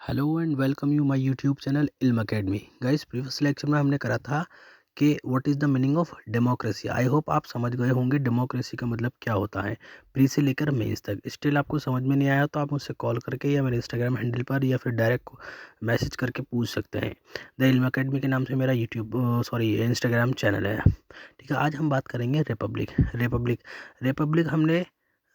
Hello and welcome you my YouTube channel इल्म academy. Guys, previous lecture में हमने करा था कि what is the meaning of democracy. I hope आप समझ गए होंगे डेमोक्रेसी का मतलब क्या होता है, प्री से लेकर मेंस तक। स्टिल आपको समझ में नहीं आया तो आप मुझसे कॉल करके या मेरे इंस्टाग्राम हैंडल पर या फिर डायरेक्ट मैसेज करके पूछ सकते हैं। द इल्म अकेडमी के नाम से मेरा इंस्टाग्राम चैनल है। ठीक है, आज हम बात करेंगे रिपब्लिक हमने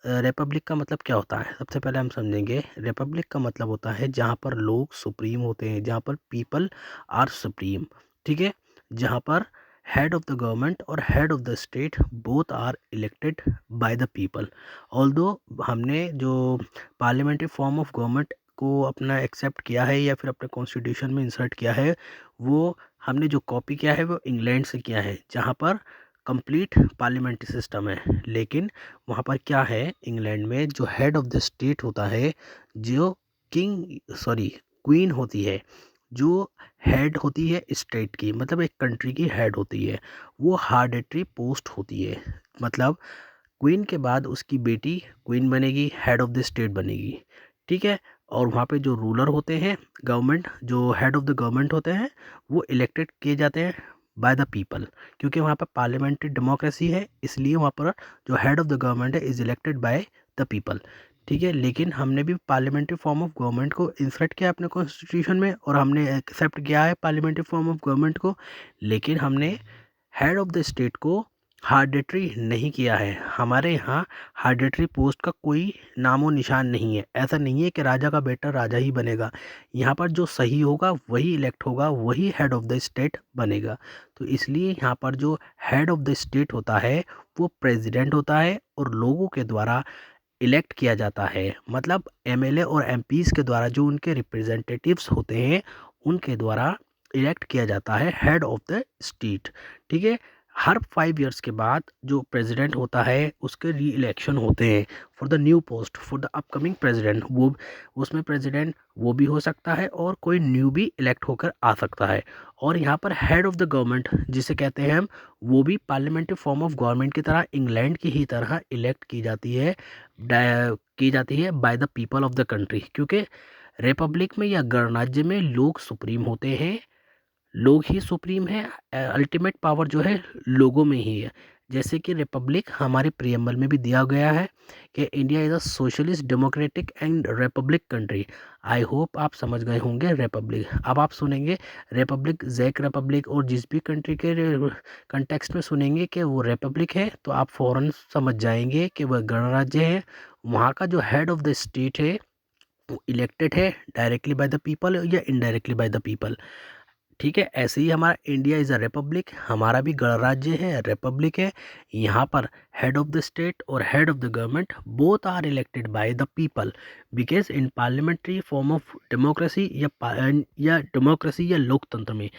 रिपब्लिक का मतलब क्या होता है। सबसे पहले हम समझेंगे रिपब्लिक का मतलब होता है जहाँ पर लोग सुप्रीम होते हैं, जहाँ पर पीपल आर सुप्रीम। ठीक है, जहाँ पर हेड ऑफ द गवर्नमेंट और head of the state both are elected by the people. Although हमने जो पार्लियामेंट्री फॉर्म ऑफ गवर्नमेंट को अपना एक्सेप्ट किया है या फिर अपने कॉन्स्टिट्यूशन में इंसर्ट किया है, वो हमने जो कॉपी किया है वो इंग्लैंड से किया है, जहाँ पर कंप्लीट पार्लियामेंट्री सिस्टम है। लेकिन वहाँ पर क्या है, इंग्लैंड में जो हेड ऑफ द स्टेट होता है, जो क्वीन होती है, जो हेड होती है स्टेट की, मतलब एक कंट्री की हेड होती है, वो हार्डिटरी पोस्ट होती है। मतलब क्वीन के बाद उसकी बेटी क्वीन बनेगी, हेड ऑफ द स्टेट बनेगी। ठीक है, और वहाँ पे जो रूलर होते हैं, गवर्नमेंट जो हेड ऑफ द गवर्नमेंट होते हैं, वो इलेक्टेड किए जाते हैं बाय द पीपल। क्योंकि वहाँ पर पार्लियामेंट्री डेमोक्रेसी है, इसलिए वहाँ पर जो हेड ऑफ द गवर्नमेंट है is elected by the people. ठीक है, लेकिन हमने भी पार्लियामेंट्री फॉर्म ऑफ गवर्नमेंट को इंसर्ट किया अपने कॉन्स्टिट्यूशन में और हमने एक्सेप्ट किया है पार्लियामेंट्री फॉर्म ऑफ गवर्नमेंट को। लेकिन हमने हेड ऑफ द स्टेट को हार्डिटरी नहीं किया है। हमारे यहाँ हार्डिटरी पोस्ट का कोई नामो निशान नहीं है। ऐसा नहीं है कि राजा का बेटा राजा ही बनेगा। यहाँ पर जो सही होगा वही इलेक्ट होगा, वही हेड ऑफ द स्टेट बनेगा। तो इसलिए यहाँ पर जो हेड ऑफ द स्टेट होता है वो प्रेसिडेंट होता है और लोगों के द्वारा इलेक्ट किया जाता है। मतलब एमएलए और एमपीज के द्वारा, जो उनके रिप्रेजेंटेटिव्स होते हैं, उनके द्वारा इलेक्ट किया जाता है हेड ऑफ द स्टेट। ठीक है, हर 5 इयर्स के बाद जो प्रेसिडेंट होता है उसके री इलेक्शन होते हैं for the new post for the upcoming president. वो उसमें प्रेसिडेंट वो भी हो सकता है और कोई न्यू भी इलेक्ट होकर आ सकता है। और यहाँ पर हेड ऑफ द गवर्नमेंट जिसे कहते हैं हम, वो भी पार्लियामेंट्री फॉर्म ऑफ गवर्नमेंट की तरह, इंग्लैंड की ही तरह इलेक्ट की जाती है bye the people of the country. क्योंकि रिपब्लिक में या गणराज्य में लोग सुप्रीम होते हैं, लोग ही सुप्रीम है। अल्टीमेट पावर जो है लोगों में ही है। जैसे कि रिपब्लिक हमारे प्रियम्बल में भी दिया गया है कि India is a socialist democratic and Republic country. I hope आप समझ गए होंगे रिपब्लिक। अब आप सुनेंगे रिपब्लिक, जैक रिपब्लिक, और जिस भी कंट्री के कंटेक्स्ट में सुनेंगे कि वो रिपब्लिक है तो आप फ़ौरन समझ जाएंगे कि वह गणराज्य है। वहाँ का जो हेड ऑफ द स्टेट है वो इलेक्टेड है डायरेक्टली बाय द पीपल या इनडायरेक्टली बाय द पीपल। ठीक है, ऐसे ही हमारा इंडिया इज़ अ रिपब्लिक, हमारा भी गणराज्य है, रिपब्लिक है। यहाँ पर हेड ऑफ द स्टेट और head of the government both are elected by the people. Because in parliamentary form of democracy या डेमोक्रेसी या लोकतंत्र में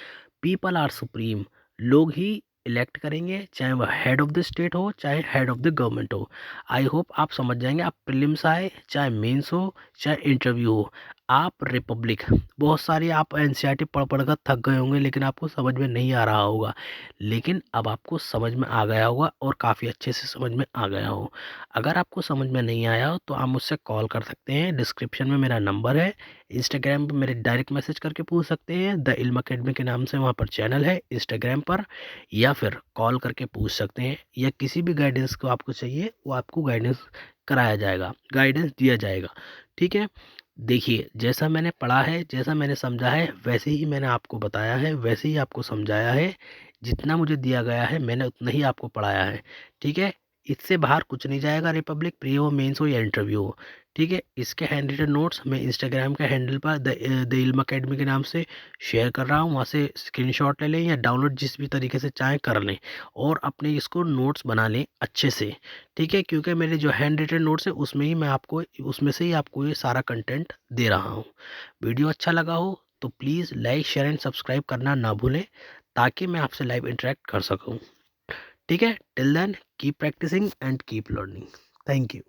पीपल आर सुप्रीम। लोग ही इलेक्ट करेंगे, चाहे वह हेड ऑफ द स्टेट हो चाहे हेड ऑफ द गवर्नमेंट हो। आई होप आप समझ जाएंगे। आप प्रीलिम्स आए, चाहे मेंस हो, चाहे इंटरव्यू हो, आप रिपब्लिक, बहुत सारी आप एनसीईआरटी पढ़ पढ़ कर थक गए होंगे लेकिन आपको समझ में नहीं आ रहा होगा। लेकिन अब आपको समझ में आ गया होगा और काफ़ी अच्छे से समझ में आ गया हो। अगर आपको समझ में नहीं आया हो तो आप मुझसे कॉल कर सकते हैं, डिस्क्रिप्शन में मेरा नंबर है। इंस्टाग्राम पे मेरे डायरेक्ट मैसेज करके पूछ सकते हैं, द इल्म अकेडमी के नाम से वहाँ पर चैनल है इंस्टाग्राम पर। या फिर कॉल करके पूछ सकते हैं, या किसी भी गाइडेंस को आपको चाहिए वो आपको गाइडेंस कराया जाएगा, गाइडेंस दिया जाएगा। ठीक है, देखिए, जैसा मैंने पढ़ा है, जैसा मैंने समझा है, वैसे ही मैंने आपको बताया है, वैसे ही आपको समझाया है। जितना मुझे दिया गया है मैंने उतना ही आपको पढ़ाया है। ठीक है, इससे बाहर कुछ नहीं जाएगा। रिपब्लिक प्री हो, मेंस हो या इंटरव्यू हो। ठीक है, इसके हैंड रिटन नोट्स मैं इंस्टाग्राम का हैंडल पर द इल्म अकेडमी के नाम से शेयर कर रहा हूँ। वहाँ से स्क्रीनशॉट ले लें या डाउनलोड जिस भी तरीके से चाहें कर लें, और अपने इसको नोट्स बना लें अच्छे से। ठीक है, क्योंकि मेरे जो हैंड रिटन नोट्स है उसमें से ही आपको ये सारा कंटेंट दे रहा हूँ। वीडियो अच्छा लगा हो तो please like, share and subscribe करना ना भूलें, ताकि मैं आपसे लाइव इंटरेक्ट कर सकूँ। ठीक है, till then keep practising and keep learning. Thank you.